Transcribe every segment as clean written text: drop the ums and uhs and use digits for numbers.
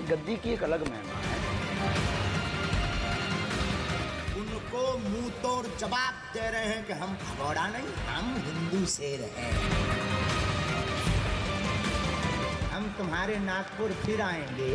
गद्दी की एक अलग महिमा है। उनको मुंह तोड़ जवाब दे रहे हैं कि हम भगोड़ा नहीं, हम हिंदू शेर हैं। हम तुम्हारे नागपुर फिर आएंगे।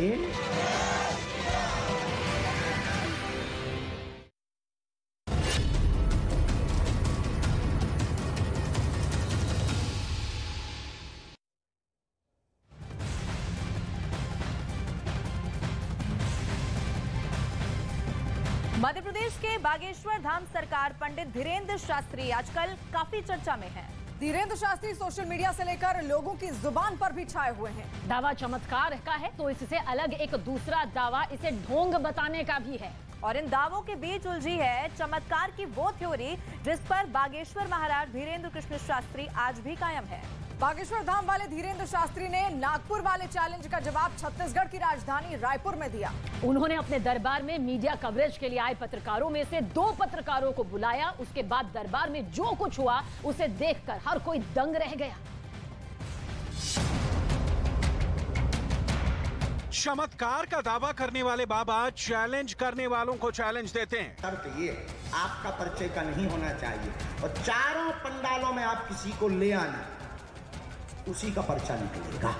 मध्य प्रदेश के बागेश्वर धाम सरकार पंडित धीरेन्द्र शास्त्री आजकल काफी चर्चा में हैं। धीरेन्द्र शास्त्री सोशल मीडिया से लेकर लोगों की जुबान पर भी छाए हुए हैं। दावा चमत्कार का है तो इससे अलग एक दूसरा दावा इसे ढोंग बताने का भी है। और इन दावों के बीच उलझी है चमत्कार की वो थ्योरी जिस पर बागेश्वर महाराज धीरेन्द्र कृष्ण शास्त्री आज भी कायम है। बागेश्वर धाम वाले धीरेन्द्र शास्त्री ने नागपुर वाले चैलेंज का जवाब छत्तीसगढ़ की राजधानी रायपुर में दिया। उन्होंने अपने दरबार में मीडिया कवरेज के लिए आए पत्रकारों में से 2 पत्रकारों को बुलाया। उसके बाद दरबार में जो कुछ हुआ उसे देखकर हर कोई दंग रह गया। चमत्कार का दावा करने वाले बाबा चैलेंज करने वालों को चैलेंज देते हैं। शर्त ये आपका परिचय का नहीं होना चाहिए और चारों पंडालों में आप किसी को ले आना, उसी का पर्चा निकलेगा।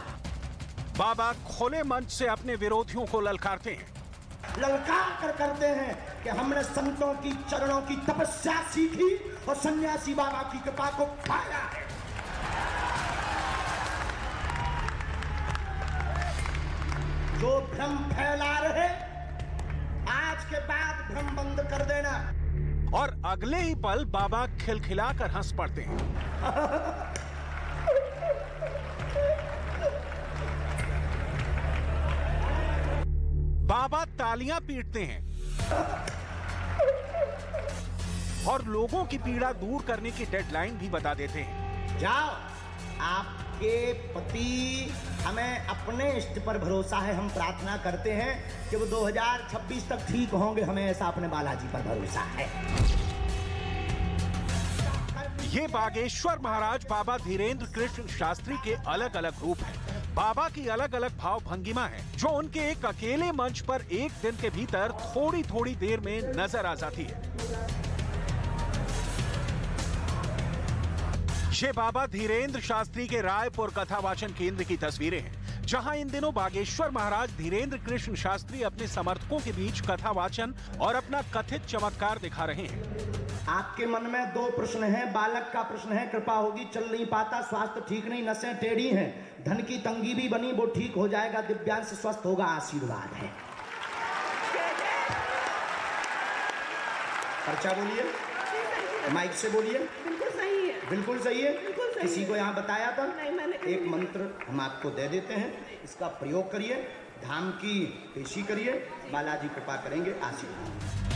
बाबा खुले मंच से अपने विरोधियों को ललकारते हैं। ललकार कर करते हैं कि हमने संतों की चरणों की तपस्या सीखी और सन्यासी बाबा की कृपा को पाया है। जो भ्रम फैला रहे, आज के बाद भ्रम बंद कर देना। और अगले ही पल बाबा खिलखिलाकर हंस पड़ते हैं। बाबा तालियां पीटते हैं और लोगों की पीड़ा दूर करने की डेडलाइन भी बता देते हैं। जाओ, आपके पति, हमें अपने इष्ट पर भरोसा है। हम प्रार्थना करते हैं कि वो 2026 तक ठीक होंगे। हमें ऐसा अपने बालाजी पर भरोसा है। ये बागेश्वर महाराज बाबा धीरेन्द्र कृष्ण शास्त्री के अलग अलग रूप हैं। बाबा की अलग अलग भाव भंगिमा है जो उनके एक अकेले मंच पर एक दिन के भीतर थोड़ी थोड़ी देर में नजर आ जाती है। ये बाबा धीरेन्द्र शास्त्री के रायपुर कथावाचन केंद्र की तस्वीरें हैं, जहां इन दिनों बागेश्वर महाराज धीरेन्द्र कृष्ण शास्त्री अपने समर्थकों के बीच कथावाचन और अपना कथित चमत्कार दिखा रहे हैं। आपके मन में 2 प्रश्न हैं। बालक का प्रश्न है, कृपा होगी, चल नहीं पाता, स्वास्थ्य ठीक नहीं, नसें टेढ़ी हैं, धन की तंगी भी बनी, वो ठीक हो जाएगा, दिव्यांश स्वस्थ होगा, आशीर्वाद है। पर्चा बोलिए, माइक से बोलिए। बिल्कुल सही है, बिल्कुल सही है। किसी को यहाँ बताया था? नहीं, मैंने एक मंत्र हम आपको दे देते हैं, इसका प्रयोग करिए, धाम की पेशी करिए, बालाजी कृपा करेंगे, आशीर्वाद।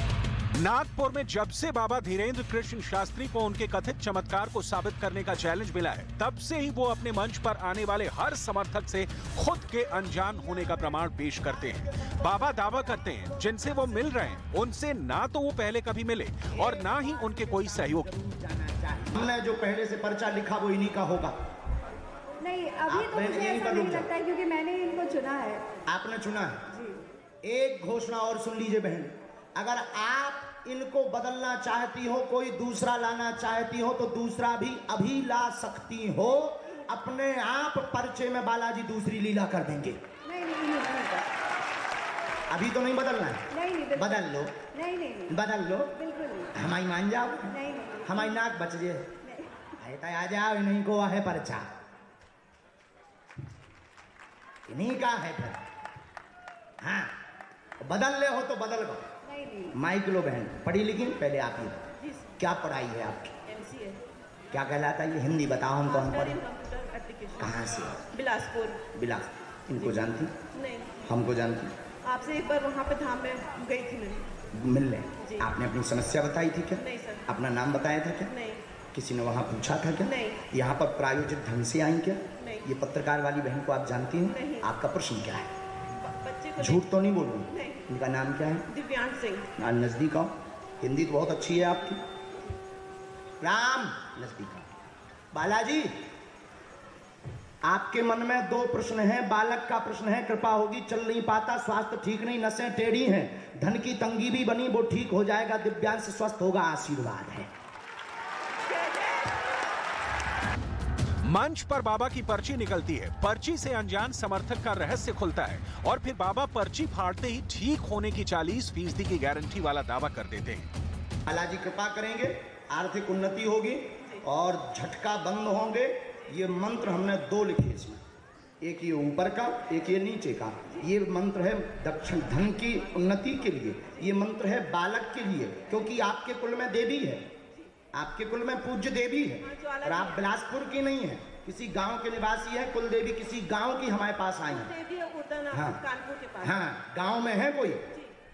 नागपुर में जब से बाबा धीरेन्द्र कृष्ण शास्त्री को उनके कथित चमत्कार को साबित करने का चैलेंज मिला है, तब से ही वो अपने मंच पर आने वाले हर समर्थक से खुद के अनजान होने का प्रमाण पेश करते हैं। बाबा दावा करते हैं जिनसे वो मिल रहे हैं उनसे ना तो वो पहले कभी मिले और ना ही उनके कोई सहयोगी। हमने जो पहले से पर्चा लिखा वो इन्हीं का होगा। नहीं, अभी तो मुझे ऐसा नहीं लगता है क्योंकि मैंने इनको चुना है। आपने चुना है? एक घोषणा और सुन लीजिए बहन, अगर आप इनको बदलना चाहती हो, कोई दूसरा लाना चाहती हो तो दूसरा भी अभी ला सकती हो। अपने आप पर्चे में बालाजी दूसरी लीला कर देंगे। नहीं, अभी तो नहीं बदलना है। नहीं, बदल लो। नहीं, बदल लो। बिल्कुल नहीं। हमारी मान जाओ। नहीं, हमारी नाक बच जाए। आ जाओ, इन्हीं को है पर्चा, इन्हीं का है फिर। हाँ, बदल ले हो तो बदल गो। नहीं। माइक लो बहन, पढ़ी लिखी? पहले आप ही, क्या पढ़ाई है आपकी? MCA। क्या कहलाता है ये? हिंदी बताओ हमको, हम पढ़े। कहाँ से? बिलासपुर। बिलासपुर। इनको जानती? नहीं। हमको जानती? आपसे एक बार वहाँ पे धाम में गई थी मिलने। आपने अपनी समस्या बताई थी क्या? नहीं सर। अपना नाम बताया था क्या? नहीं। किसी ने वहाँ पूछा था क्या? नहीं। यहाँ पर प्रायोजित ढंग से आई क्या? नहीं। ये पत्रकार वाली बहन को आप जानती हैं? नहीं। आपका प्रश्न क्या है? बच्चे को झूठ तो नहीं बोलूँ? नहीं। इनका नाम क्या है? दिव्यांश सिंह। नजदीक आओ, हिंदी तो बहुत अच्छी है आपकी। राम, नजदीक आओ। बालाजी, आपके मन में दो प्रश्न हैं। बालक का प्रश्न है, कृपा होगी, चल नहीं पाता, स्वास्थ्य ठीक नहीं, नसें टेढ़ी हैं, धन की तंगी भी बनी, वो ठीक हो जाएगा, दिव्यांश स्वस्थ होगा, आशीर्वाद है। मंच पर बाबा की पर्ची निकलती है। पर्ची से अनजान समर्थक का रहस्य खुलता है और फिर बाबा पर्ची फाड़ते ही ठीक होने की 40% की गारंटी वाला दावा कर देते हैं। बालाजी कृपा करेंगे, आर्थिक उन्नति होगी और झटका बंद होंगे। ये मंत्र हमने 2 लिखे इसमें, एक ये ऊपर का, एक ये नीचे का। ये मंत्र है दक्षिण धन की उन्नति के लिए, ये मंत्र है बालक के लिए, क्योंकि आपके कुल में देवी है, आपके कुल में पूज्य देवी है और आप बिलासपुर की नहीं है, किसी गांव के निवासी है। कुल देवी किसी गांव की हमारे पास आई है। हाँ, गांव में है कोई,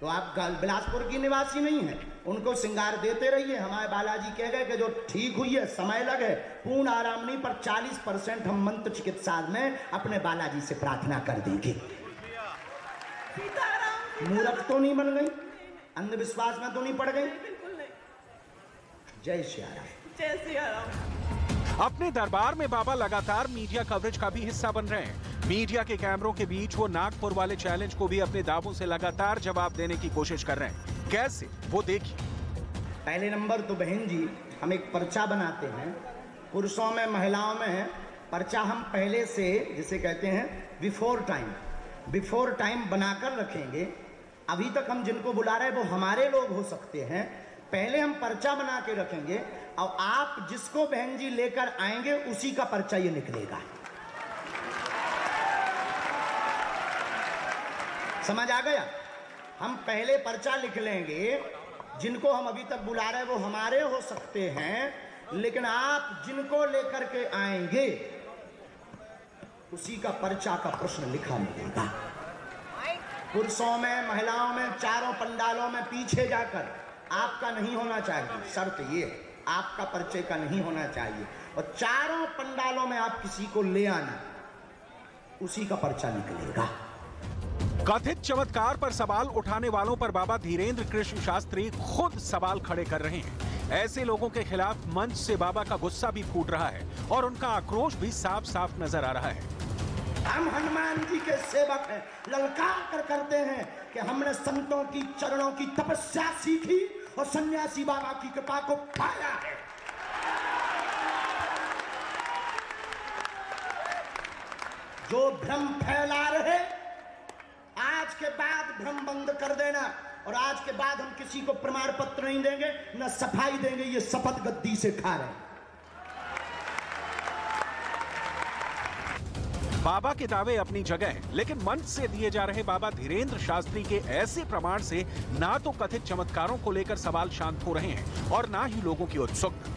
तो आप बिलासपुर की निवासी नहीं है। उनको श्रृंगार देते रहिए। हमारे बालाजी कह गए कि जो ठीक हुई है, समय लगे, पूर्ण आराम नहीं, पर 40% हम मंत्र चिकित्सा में अपने बालाजी से प्रार्थना कर देंगे। मूर्ख तो नहीं बन गई, अंधविश्वास में तो नहीं पड़ गई। जय सिया राम। जय सिया राम। अपने दरबार में बाबा लगातार मीडिया कवरेज का भी हिस्सा बन रहे हैं। मीडिया के कैमरों के बीच वो नागपुर वाले चैलेंज को भी अपने दावों से लगातार जवाब देने की कोशिश कर रहे हैं। कैसे, वो देखिए। पहले नंबर तो बहन जी, हम एक पर्चा बनाते हैं, पुरुषों में महिलाओं में है पर्चा। हम पहले से, जिसे कहते हैं बिफोर टाइम बनाकर रखेंगे। अभी तक हम जिनको बुला रहे हैं वो हमारे लोग हो सकते हैं। पहले हम पर्चा बना के रखेंगे और आप जिसको बहन जी लेकर आएंगे उसी का पर्चा ये निकलेगा। समझ आ गया? हम पहले पर्चा लिख लेंगे, जिनको हम अभी तक बुला रहे हैं वो हमारे हो सकते हैं, लेकिन आप जिनको लेकर के आएंगे उसी का पर्चा का प्रश्न लिखा मिलेगा। पुरुषों में, महिलाओं में, चारों पंडालों में पीछे जाकर आपका नहीं होना चाहिए। शर्त ये है, आपका पर्चे का नहीं होना चाहिए। और चारों पंडालों में आप किसी को ले आना, उसी का पर्चा निकलेगा। कथित चमत्कार पर सवाल उठाने वालों पर बाबा धीरेन्द्र कृष्ण शास्त्री खुद सवाल खड़े कर रहे हैं। ऐसे लोगों के खिलाफ मंच से बाबा का गुस्सा भी फूट रहा है और उनका आक्रोश भी साफ साफ नजर आ रहा है। हम हनुमान जी के सेवक हैं, ललकार कर करते हैं कि हमने संतों की चरणों की तपस्या सीखी और सन्यासी बाबा की कृपा को पाया है। जो भ्रम फैला रहे, आज के बाद भ्रम बंद कर देना। और आज के बाद हम किसी को प्रमाण पत्र नहीं देंगे, न सफाई देंगे। ये शपथ गद्दी से खा रहे हैं। बाबा के दावे अपनी जगह हैं, लेकिन मंच से दिए जा रहे बाबा धीरेन्द्र शास्त्री के ऐसे प्रमाण से ना तो कथित चमत्कारों को लेकर सवाल शांत हो रहे हैं और ना ही लोगों की उत्सुकता।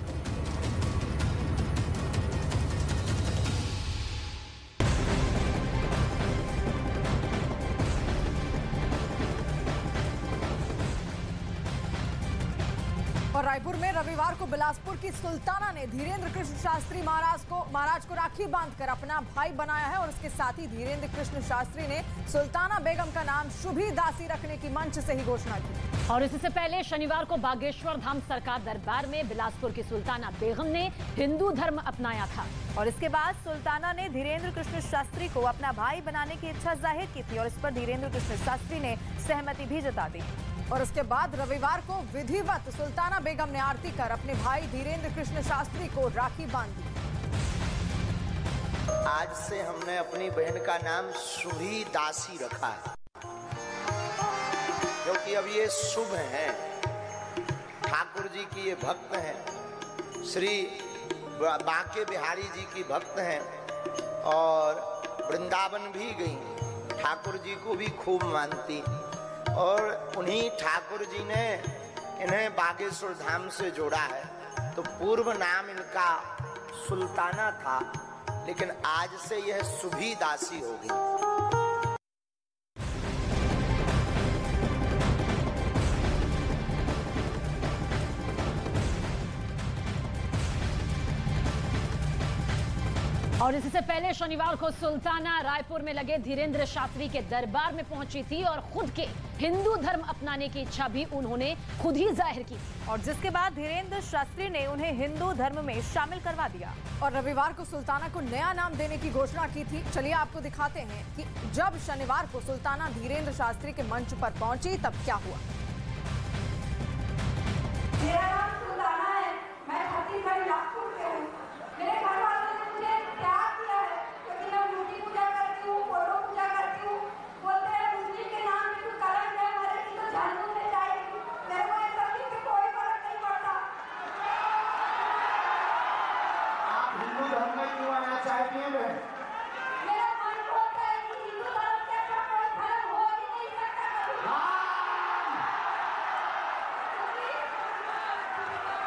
और रायपुर में रविवार को बिलासपुर की सुल्ताना ने धीरेन्द्र कृष्ण शास्त्री महाराज को राखी बांधकर अपना भाई बनाया है। और इसके साथ ही धीरेन्द्र कृष्ण शास्त्री ने सुल्ताना बेगम का नाम शुभी दासी रखने की मंच से ही घोषणा की। और इससे पहले शनिवार को बागेश्वर धाम सरकार दरबार में बिलासपुर की सुल्ताना बेगम ने हिंदू धर्म अपनाया था। और इसके बाद सुल्ताना ने धीरेन्द्र कृष्ण शास्त्री को अपना भाई बनाने की इच्छा जाहिर की थी और इस पर धीरेन्द्र कृष्ण शास्त्री ने सहमति भी जता दी। और उसके बाद रविवार को विधिवत सुल्ताना बेगम ने आरती कर अपने भाई धीरेन्द्र कृष्ण शास्त्री को राखी बांधी। आज से हमने अपनी बहन का नाम शुभी दासी रखा है, क्योंकि अब ये शुभ है। ठाकुर जी की ये भक्त हैं, श्री बांके बिहारी जी की भक्त हैं और वृंदावन भी गई, ठाकुर जी को भी खूब मानती। और उन्हीं ठाकुर जी ने इन्हें बागेश्वर धाम से जोड़ा है। तो पूर्व नाम इनका सुल्ताना था, लेकिन आज से यह शुभी दासी होगी। और इससे पहले शनिवार को सुल्ताना रायपुर में लगे धीरेंद्र शास्त्री के दरबार में पहुंची थी और खुद के हिंदू धर्म अपनाने की इच्छा भी उन्होंने खुद ही जाहिर की और जिसके बाद धीरेंद्र शास्त्री ने उन्हें हिंदू धर्म में शामिल करवा दिया और रविवार को सुल्ताना को नया नाम देने की घोषणा की थी। चलिए आपको दिखाते हैं कि जब शनिवार को सुल्ताना धीरेंद्र शास्त्री के मंच पर पहुंची तब क्या हुआ। मेरा नाम सुल्ताना है, मैं छत्तीसगढ़ नागपुर से हूँ। मेरे घर वालों ने मुझे प्यार किया है क्योंकि मैं मूर्ति पूजा करती हूँ, फोटो पूजा करती हूँ। बोलते हैं मुस्लिम के नाम पे तू कलंक है, मरेगी तो जहन्नुम में जाएगी। मेरे को इन सब चीज़ से कोई फर्क नहीं पड़ता। आप हिंदू धर्म में क्यों आना चाहती हैं बहन? मेरा मन बोलता है कि हिंदू धर्म से अच्छा कोई धर्म हो ही नहीं सकता कभी।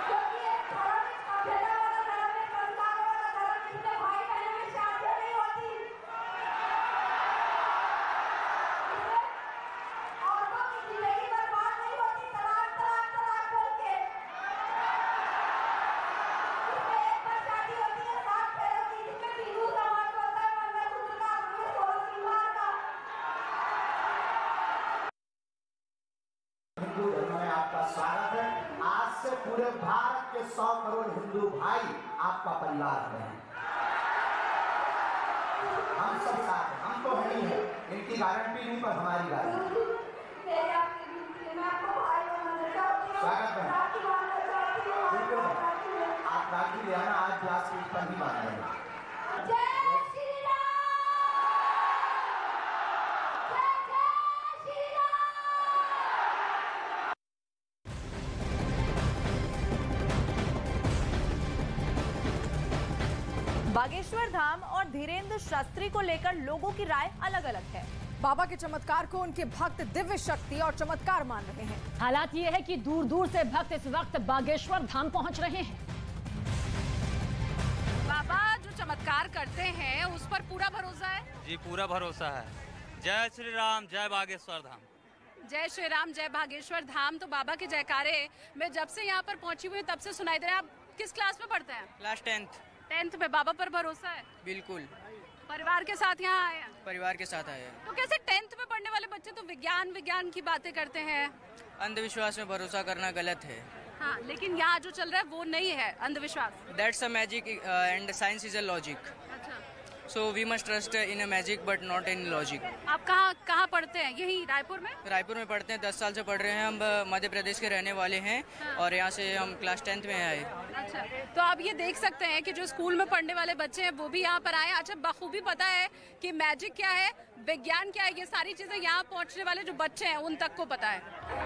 क्योंकि एक धर्म सभ्यता वाला धर्म है, संस्कार वाला धर्म, इसमें भाई बहन में शादियां नहीं होती। इसमें औरतों की जिंदगी बर्बाद नहीं होती तलाक तलाक तलाक बोल के। इसमें एक बार शादी होती है 7 फेरों की, जिसमें हिंदू समाज होता है मंगलसूत्र का, अपने 16 श्रृंगार का। हिंदू धर्म में आपका स्वागत है। आज से पूरे भारत के 100 करोड़ हिंदू भाई आपका परिवार में हैं। हम सब साथ हैं, हम तो है ही है, इनकी गारंटी नहीं पर हमारी गारंटी। मेरी आपकी विनती है, मैं आपको भाई बनाना चाहती हूँ, स्वागत है। राखी बांधना चाहती हूँ, बिल्कुल। आपको चाहती हूँ। आप राखी ले आना, आज क्लास के पर ही बांध देंगे। जय श्री राम, जय जय श्री राम। बागेश्वर धाम और धीरेंद्र शास्त्री को लेकर लोगों की राय अलग अलग है। बाबा के चमत्कार को उनके भक्त दिव्य शक्ति और चमत्कार मान रहे हैं। हालात ये है कि दूर दूर से भक्त इस वक्त बागेश्वर धाम पहुंच रहे हैं। बाबा जो चमत्कार करते हैं उस पर पूरा भरोसा है। जी पूरा भरोसा है। जय श्री राम, जय बागेश्वर धाम। जय श्री राम, जय बागेश्वर धाम। तो बाबा के जयकारे मैं जब से यहाँ पर पहुंची हुई हूँ तब से सुनाई दे रहा है। आप किस क्लास में पढ़ते हैं? क्लास 10th में। बाबा पर भरोसा है? बिल्कुल। परिवार के साथ यहाँ आए हैं? परिवार के साथ आए हैं। तो कैसे 10th में पढ़ने वाले बच्चे तो विज्ञान की बातें करते हैं। अंधविश्वास में भरोसा करना गलत है। हाँ, लेकिन यहाँ जो चल रहा है वो नहीं है अंधविश्वास। That's a magic and science is a logic. अच्छा, so we must trust in a magic but not in logic. आप कहाँ पढ़ते हैं? यही रायपुर में? रायपुर में पढ़ते हैं, 10 साल से पढ़ रहे हैं। हम मध्य प्रदेश के रहने वाले हैं और यहाँ से हम क्लास 10th में आए। अच्छा, तो आप ये देख सकते हैं कि जो स्कूल में पढ़ने वाले बच्चे हैं वो भी यहाँ पर आए। अच्छा, बखूबी पता है कि मैजिक क्या है, विज्ञान क्या है, ये सारी चीजें यहाँ पहुँचने वाले जो बच्चे हैं उन तक को पता है।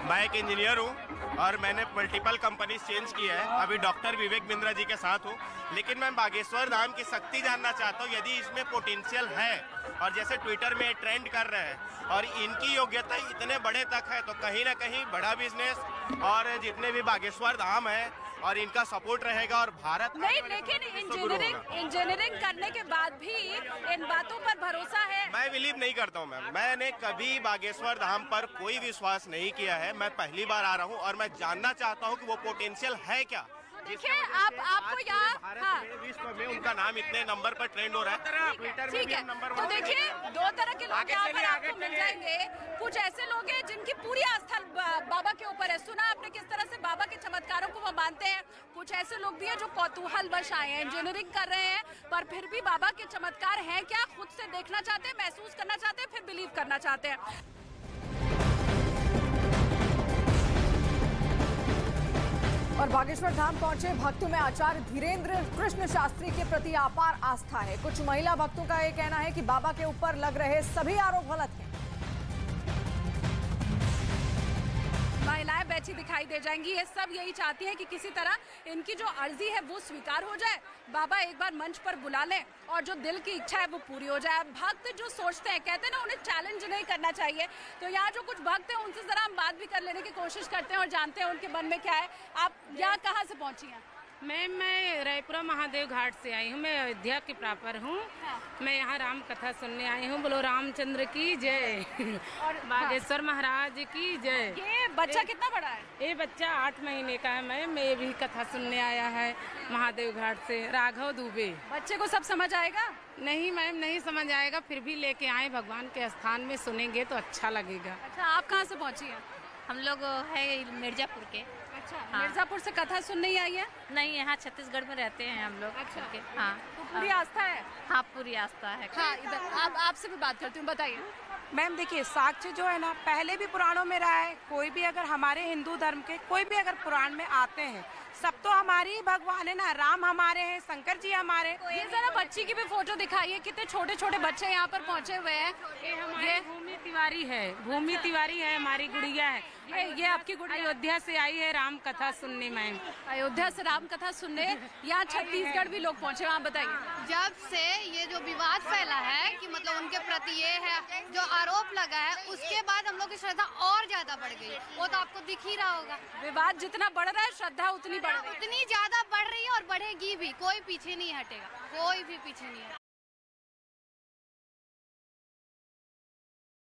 मैं एक इंजीनियर हूँ और मैंने मल्टीपल कंपनीज चेंज की है। अभी डॉक्टर विवेक बिंद्रा जी के साथ हूँ, लेकिन मैं बागेश्वर धाम की शक्ति जानना चाहता हूँ। यदि इसमें पोटेंशियल है और जैसे ट्विटर में ट्रेंड कर रहे हैं और इनकी योग्यता इतने बड़े तक है, तो कहीं ना कहीं बड़ा बिजनेस और जितने भी बागेश्वर धाम है और इनका सपोर्ट रहेगा और भारत नहीं, लेकिन इंजीनियरिंग करने के बाद भी इन बातों पर भरोसा है? मैं बिलीव नहीं करता हूँ मैम। मैंने कभी बागेश्वर धाम पर कोई विश्वास नहीं किया है। मैं पहली बार आ रहा हूँ और मैं जानना चाहता हूँ कि वो पोटेंशियल है क्या। देखिए, आपको यहाँ विश्व में उनका नाम इतने नंबर पर ट्रेंड हो रहा है, ट्विटर में भी नंबर। तो देखिए, 2 तरह के लोग यहाँ पर आपको मिल जाएंगे। कुछ ऐसे लोग हैं जिनकी पूरी आस्था बाबा के ऊपर है। सुना आपने किस तरह से बाबा के चमत्कारों को वो मानते हैं। कुछ ऐसे लोग भी हैं जो कौतूहलवश आए हैं, इंजीनियरिंग कर रहे हैं, पर फिर भी बाबा के चमत्कार हैं क्या खुद से देखना चाहते हैं, महसूस करना चाहते हैं, फिर बिलीव करना चाहते हैं। और बागेश्वर धाम पहुंचे भक्तों में आचार्य धीरेंद्र कृष्ण शास्त्री के प्रति अपार आस्था है। कुछ महिला भक्तों का ये कहना है कि बाबा के ऊपर लग रहे सभी आरोप गलत हैं। महिलाएं बैठी दिखाई दे जाएंगी। ये सब यही चाहती हैं कि किसी तरह इनकी जो अर्जी है वो स्वीकार हो जाए, बाबा एक बार मंच पर बुला लें और जो दिल की इच्छा है वो पूरी हो जाए। भक्त जो सोचते हैं, कहते हैं ना, उन्हें चैलेंज नहीं करना चाहिए। तो यहाँ जो कुछ भक्त हैं उनसे जरा हम बात भी कर लेने की कोशिश करते हैं और जानते हैं उनके मन में क्या है। आप यहाँ कहाँ से पहुंची हैं? मैं रायपुरा महादेव घाट से आई हूँ। मैं अयोध्या की प्रॉपर हूँ। मैं यहाँ राम कथा सुनने आई हूँ। बोलो रामचंद्र की जय और बागेश्वर महाराज की जय। ये बच्चा कितना बड़ा है? ये बच्चा 8 महीने का है मैम। मैं भी कथा सुनने आया है महादेव घाट से। राघव दुबे। बच्चे को सब समझ आएगा? नहीं मैम, नहीं समझ आएगा, फिर भी लेके आए भगवान के स्थान में, सुनेंगे तो अच्छा लगेगा। अच्छा, आप कहाँ से पहुँची हैं? हम लोग है मिर्जापुर के। अच्छा, हाँ। मिर्जापुर से कथा सुनने ही आई है? नहीं, यहाँ छत्तीसगढ़ में रहते हैं हम लोग। अच्छा, हाँ। तो पूरी आस्था है? हाँ, पूरी आस्था है। हाँ, इधर आपसे भी बात करती हूँ, बताइए। मैम देखिए, साक्ष्य जो है ना, पहले भी पुराणों में रहा है। कोई भी अगर हमारे हिंदू धर्म के कोई भी अगर पुराण में आते हैं, सब तो हमारी ही भगवान है ना। राम हमारे हैं, शंकर जी हमारे। ये जरा बच्ची की भी फोटो दिखाइए, कितने छोटे छोटे बच्चे यहाँ पर पहुँचे हुए हैं। ये भूमि तिवारी है, भूमि तिवारी है, हमारी गुड़िया है। ये आपकी गुड़िया अयोध्या से आई है राम कथा सुनने। मैम अयोध्या से राम कथा सुनने यहाँ छत्तीसगढ़ भी लोग पहुँचे। आप बताइए। जब से ये जो विवाद फैला है कि मतलब उनके प्रति ये है जो आरोप लगा है, उसके बाद हम लोग की श्रद्धा और ज्यादा बढ़ गई। वो तो आपको दिख ही रहा होगा। विवाद जितना बढ़ रहा है, श्रद्धा उतनी बढ़ रही है। उतनी ज्यादा बढ़ रही है और बढ़ेगी भी। कोई पीछे नहीं हटेगा, कोई भी पीछे नहीं हटेगा।